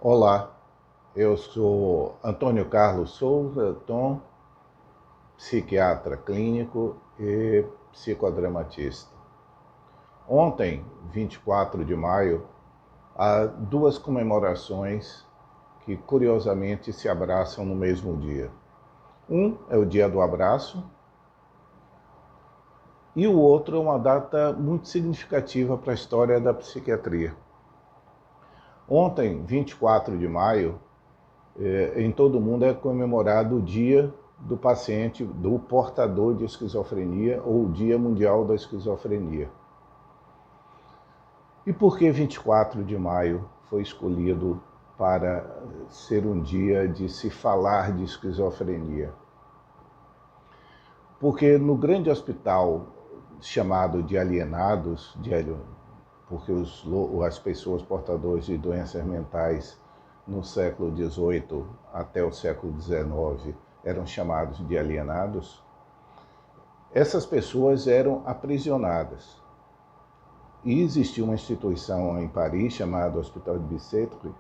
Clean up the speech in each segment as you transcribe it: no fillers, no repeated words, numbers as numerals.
Olá, eu sou Antônio Carlos Souza Tom, psiquiatra clínico e psicodramatista. Ontem, 24 de maio, há duas comemorações que curiosamente se abraçam no mesmo dia. Um é o Dia do Abraço e o outro é uma data muito significativa para a história da psiquiatria. Ontem, 24 de maio, em todo o mundo é comemorado o Dia do Paciente, do Portador de Esquizofrenia, ou o Dia Mundial da Esquizofrenia. E por que 24 de maio foi escolhido para ser um dia de se falar de esquizofrenia? Porque no grande hospital chamado de alienados, porque as pessoas portadoras de doenças mentais no século XVIII até o século XIX eram chamados de alienados, essas pessoas eram aprisionadas. E existia uma instituição em Paris chamada Hospital de Bicêtre,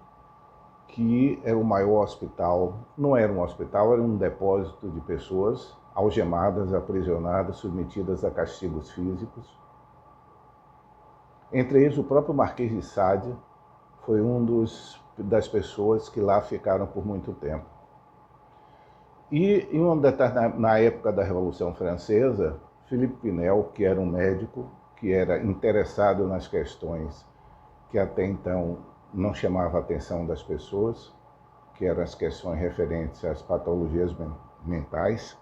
que era o maior hospital, não era um hospital, era um depósito de pessoas algemadas, aprisionadas, submetidas a castigos físicos. Entre eles, o próprio Marquês de Sade foi das pessoas que lá ficaram por muito tempo. E na época da Revolução Francesa, Philippe Pinel, que era um médico, que era interessado nas questões que até então não chamavam a atenção das pessoas, que eram as questões referentes às patologias mentais,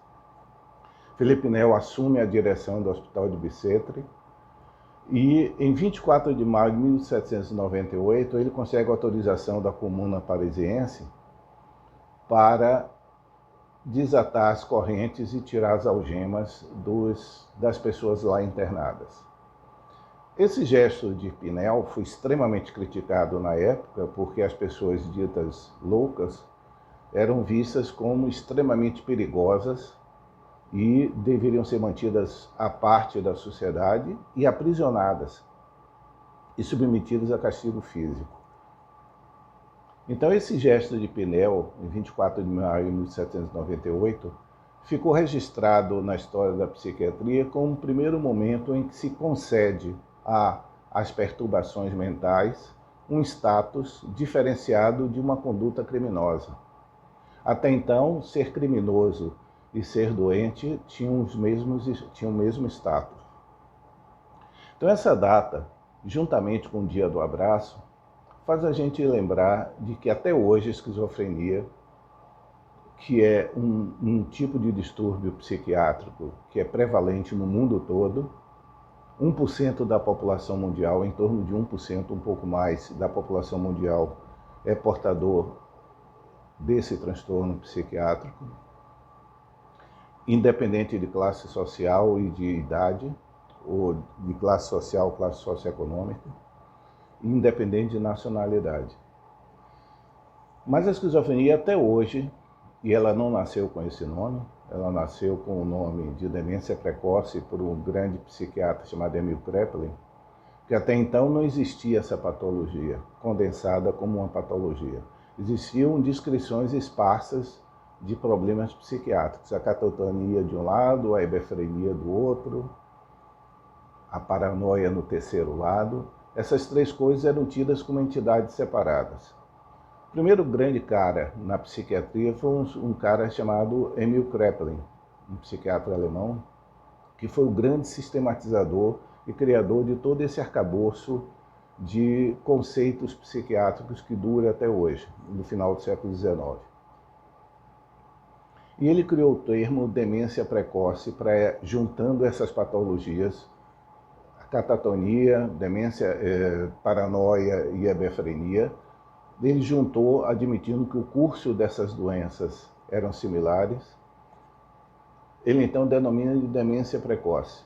Philippe Pinel assume a direção do Hospital de Bicêtre e em 24 de maio de 1798 ele consegue a autorização da Comuna Parisiense para desatar as correntes e tirar as algemas das pessoas lá internadas. Esse gesto de Pinel foi extremamente criticado na época, porque as pessoas ditas loucas eram vistas como extremamente perigosas e deveriam ser mantidas à parte da sociedade e aprisionadas e submetidas a castigo físico. Então esse gesto de Pinel, em 24 de maio de 1798, ficou registrado na história da psiquiatria como o primeiro momento em que se concede às perturbações mentais um status diferenciado de uma conduta criminosa. Até então, ser criminoso e ser doente tinham o mesmo status. Então essa data, juntamente com o Dia do Abraço, faz a gente lembrar de que até hoje a esquizofrenia, que é um tipo de distúrbio psiquiátrico que é prevalente no mundo todo, 1% da população mundial, em torno de 1%, um pouco mais, da população mundial é portador desse transtorno psiquiátrico, independente de classe social e de idade, ou de classe social, classe socioeconômica, independente de nacionalidade. Mas a esquizofrenia até hoje, e ela não nasceu com esse nome, ela nasceu com o nome de demência precoce por um grande psiquiatra chamado Emil Kraepelin, que até então não existia essa patologia condensada como uma patologia. Existiam descrições esparsas de problemas psiquiátricos, a catatonia de um lado, a hebefrenia do outro, a paranoia no terceiro lado. Essas três coisas eram tidas como entidades separadas. O primeiro grande cara na psiquiatria foi um cara chamado Emil Kraepelin, um psiquiatra alemão, que foi o grande sistematizador e criador de todo esse arcabouço de conceitos psiquiátricos que dura até hoje, no final do século XIX. E ele criou o termo demência precoce para, juntando essas patologias, a catatonia, demência, paranoia e hebefrenia, ele juntou admitindo que o curso dessas doenças eram similares. Ele então denomina de demência precoce.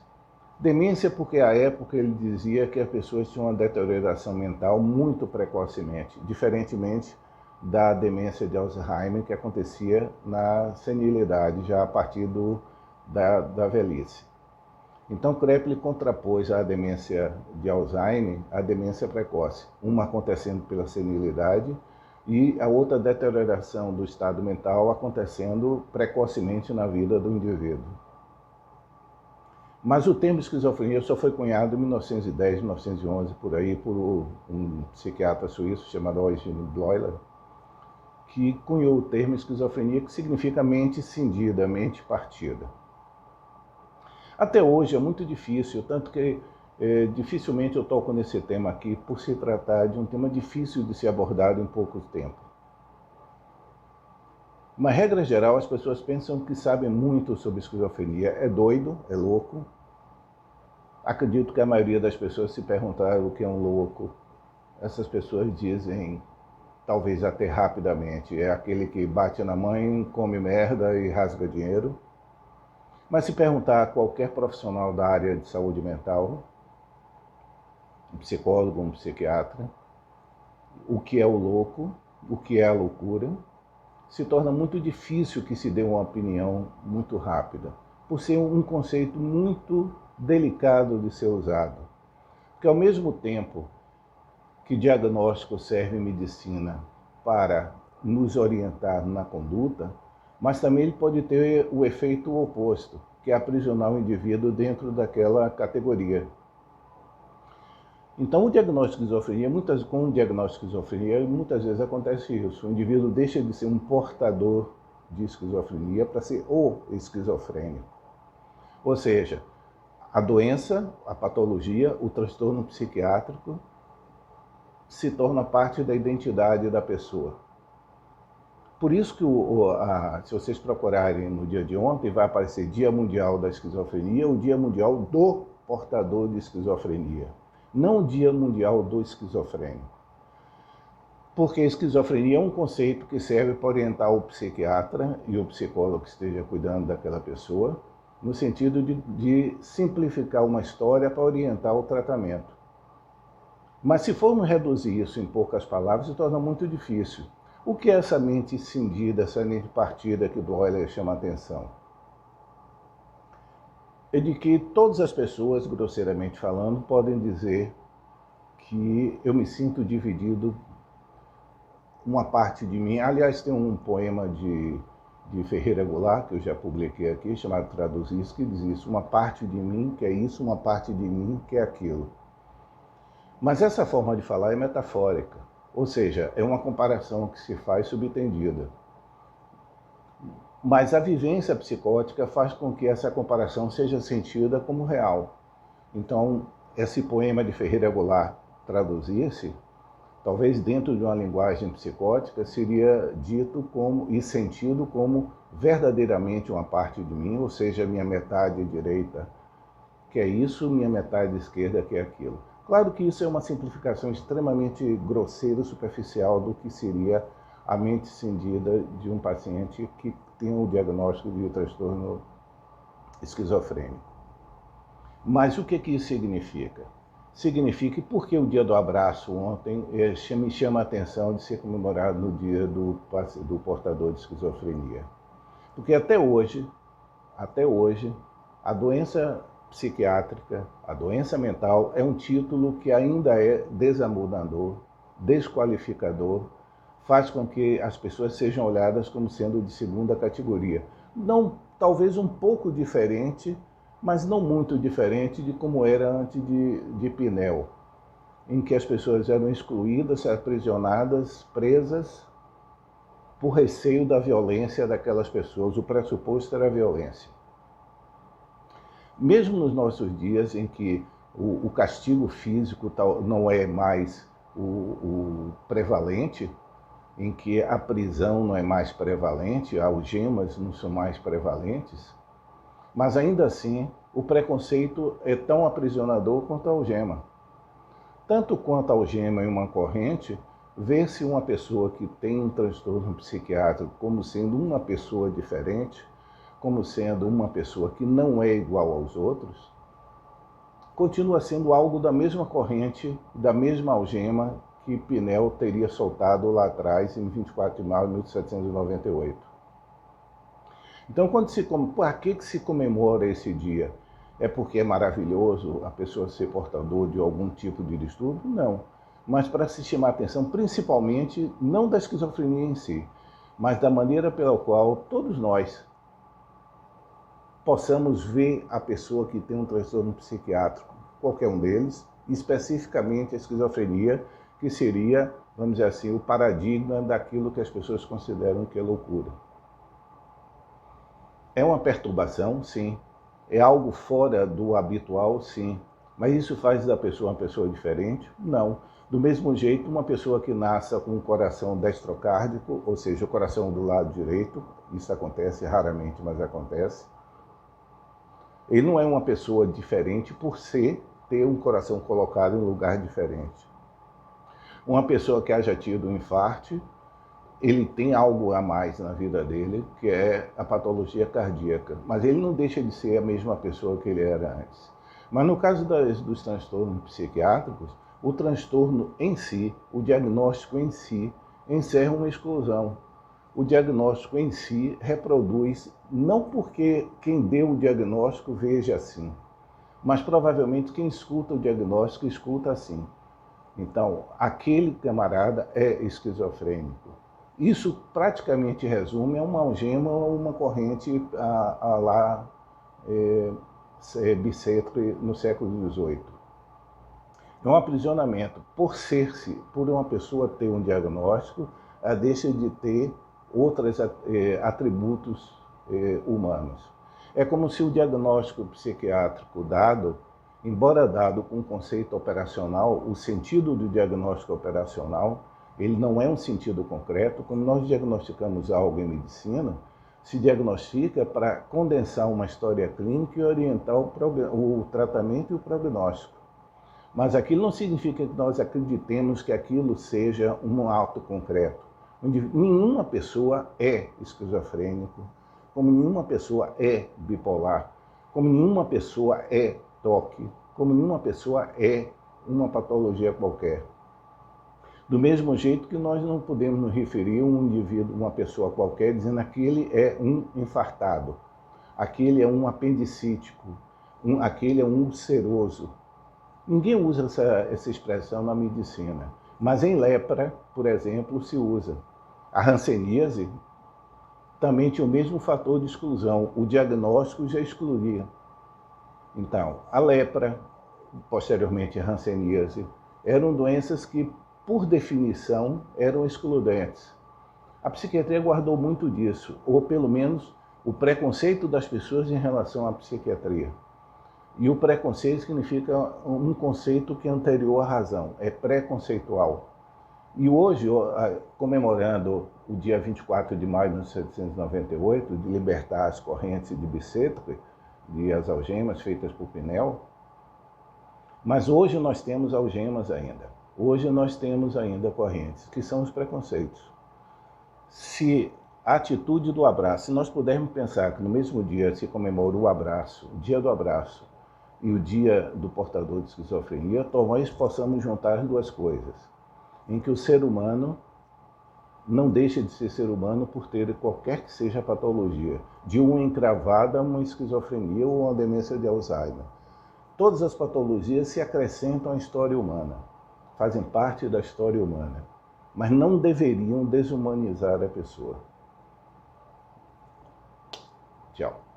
Demência porque à época ele dizia que as pessoas tinham uma deterioração mental muito precocemente, diferentemente da demência de Alzheimer, que acontecia na senilidade, já a partir da velhice. Então Kraepelin contrapôs a demência de Alzheimer à demência precoce, uma acontecendo pela senilidade e a outra deterioração do estado mental acontecendo precocemente na vida do indivíduo. Mas o termo esquizofrenia só foi cunhado em 1910, 1911, por aí, por um psiquiatra suíço chamado Eugene Bleuler, que cunhou o termo esquizofrenia, que significa mente cindida, mente partida. Até hoje é muito difícil, tanto que dificilmente eu toco nesse tema aqui, por se tratar de um tema difícil de ser abordado em pouco tempo. Uma regra geral, as pessoas pensam que sabem muito sobre esquizofrenia. É doido, é louco. Acredito que a maioria das pessoas, se perguntar o que é um louco, essas pessoas dizem, talvez até rapidamente, é aquele que bate na mãe, come merda e rasga dinheiro. Mas se perguntar a qualquer profissional da área de saúde mental, um psicólogo, um psiquiatra, o que é o louco, o que é a loucura, se torna muito difícil que se dê uma opinião muito rápida, por ser um conceito muito delicado de ser usado. Porque ao mesmo tempo que diagnóstico serve em medicina para nos orientar na conduta, mas também ele pode ter o efeito oposto, que é aprisionar o indivíduo dentro daquela categoria. Então, o diagnóstico de esquizofrenia, com o diagnóstico de esquizofrenia, muitas vezes acontece isso. O indivíduo deixa de ser um portador de esquizofrenia para ser o esquizofrênico. Ou seja, a doença, a patologia, o transtorno psiquiátrico se torna parte da identidade da pessoa. Por isso que, se vocês procurarem no dia de ontem, vai aparecer Dia Mundial da Esquizofrenia, o Dia Mundial do Portador de Esquizofrenia. Não o Dia Mundial do Esquizofrênico. Porque a esquizofrenia é um conceito que serve para orientar o psiquiatra e o psicólogo que esteja cuidando daquela pessoa, no sentido de simplificar uma história para orientar o tratamento. Mas se formos reduzir isso em poucas palavras, se torna muito difícil. O que é essa mente cindida, essa mente partida que Bleuler chama a atenção? É de que todas as pessoas, grosseiramente falando, podem dizer que eu me sinto dividido, uma parte de mim. Aliás, tem um poema de Ferreira Goulart, que eu já publiquei aqui, chamado Traduzir, que diz isso: uma parte de mim que é isso, uma parte de mim que é aquilo. Mas essa forma de falar é metafórica, ou seja, é uma comparação que se faz subtendida. Mas a vivência psicótica faz com que essa comparação seja sentida como real. Então, esse poema de Ferreira Goulart, Traduzir-se, talvez dentro de uma linguagem psicótica, seria dito como e sentido como verdadeiramente uma parte de mim, ou seja, minha metade direita que é isso, minha metade esquerda que é aquilo. Claro que isso é uma simplificação extremamente grosseira e superficial do que seria a mente cindida de um paciente que tem o diagnóstico de transtorno esquizofrênico. Mas o que isso significa? Significa, porque o dia do abraço ontem me chama a atenção de ser comemorado no dia do portador de esquizofrenia. Porque até hoje, a doença psiquiátrica, a doença mental, é um título que ainda é desamudanador, desqualificador, faz com que as pessoas sejam olhadas como sendo de segunda categoria. Não, talvez um pouco diferente, mas não muito diferente de como era antes de Pinel, em que as pessoas eram excluídas, aprisionadas, presas, por receio da violência daquelas pessoas. O pressuposto era a violência. Mesmo nos nossos dias, em que o castigo físico não é mais o prevalente, em que a prisão não é mais prevalente, algemas não são mais prevalentes, mas ainda assim o preconceito é tão aprisionador quanto a algema. Tanto quanto a algema em uma corrente, ver-se uma pessoa que tem um transtorno psiquiátrico como sendo uma pessoa diferente, como sendo uma pessoa que não é igual aos outros, continua sendo algo da mesma corrente, da mesma algema que Pinel teria soltado lá atrás, em 24 de maio de 1798. Então, por que se comemora esse dia? É porque é maravilhoso a pessoa ser portador de algum tipo de distúrbio? Não. mas para se chamar a atenção principalmente não da esquizofrenia em si, mas da maneira pela qual todos nós possamos ver a pessoa que tem um transtorno psiquiátrico, qualquer um deles, especificamente a esquizofrenia, que seria, vamos dizer assim, o paradigma daquilo que as pessoas consideram que é loucura. É uma perturbação, sim. É algo fora do habitual, sim. Mas isso faz da pessoa uma pessoa diferente? Não. Do mesmo jeito, uma pessoa que nasça com o coração destrocárdico, ou seja, o coração do lado direito, isso acontece raramente, mas acontece. Ele não é uma pessoa diferente por ter um coração colocado em um lugar diferente. Uma pessoa que haja tido um infarto, ele tem algo a mais na vida dele, que é a patologia cardíaca. Mas ele não deixa de ser a mesma pessoa que ele era antes. Mas no caso dos transtornos psiquiátricos, o transtorno em si, o diagnóstico em si, encerra uma exclusão. O diagnóstico em si reproduz, não porque quem deu o diagnóstico veja assim, mas provavelmente quem escuta o diagnóstico escuta assim. Então, aquele camarada é esquizofrênico. Isso praticamente resume a uma algema ou uma corrente a lá Bicêtre no século XVIII. É um aprisionamento. Por uma pessoa ter um diagnóstico, ela deixa de ter outros atributos humanos. É como se o diagnóstico psiquiátrico dado, embora dado com um conceito operacional, o sentido do diagnóstico operacional, ele não é um sentido concreto. Quando nós diagnosticamos algo em medicina, se diagnostica para condensar uma história clínica e orientar o tratamento e o prognóstico. Mas aquilo não significa que nós acreditemos que aquilo seja um ato concreto. Nenhuma pessoa é esquizofrênico, como nenhuma pessoa é bipolar, como nenhuma pessoa é TOC, como nenhuma pessoa é uma patologia qualquer. Do mesmo jeito que nós não podemos nos referir a um indivíduo, uma pessoa qualquer, dizendo que aquele é um infartado, aquele é um apendicítico, aquele é um ulceroso. Ninguém usa essa expressão na medicina, mas em lepra, por exemplo, se usa. A hanseníase também tinha o mesmo fator de exclusão, o diagnóstico já excluía. Então, a lepra, posteriormente a hanseníase, eram doenças que, por definição, eram excludentes. A psiquiatria guardou muito disso, ou pelo menos o preconceito das pessoas em relação à psiquiatria. E o preconceito significa um conceito que é anterior à razão, é preconceitual. E hoje, comemorando o dia 24 de maio de 1798, de libertar as correntes de Bicêtre, de as algemas feitas por Pinel, mas hoje nós temos algemas ainda. Hoje nós temos ainda correntes, que são os preconceitos. Se a atitude do abraço, se nós pudermos pensar que no mesmo dia se comemora o abraço, o dia do abraço, e o dia do portador de esquizofrenia, talvez possamos juntar as duas coisas, em que o ser humano não deixa de ser humano por ter qualquer que seja a patologia, de uma encravada, uma esquizofrenia ou uma demência de Alzheimer. Todas as patologias se acrescentam à história humana, fazem parte da história humana, mas não deveriam desumanizar a pessoa. Tchau.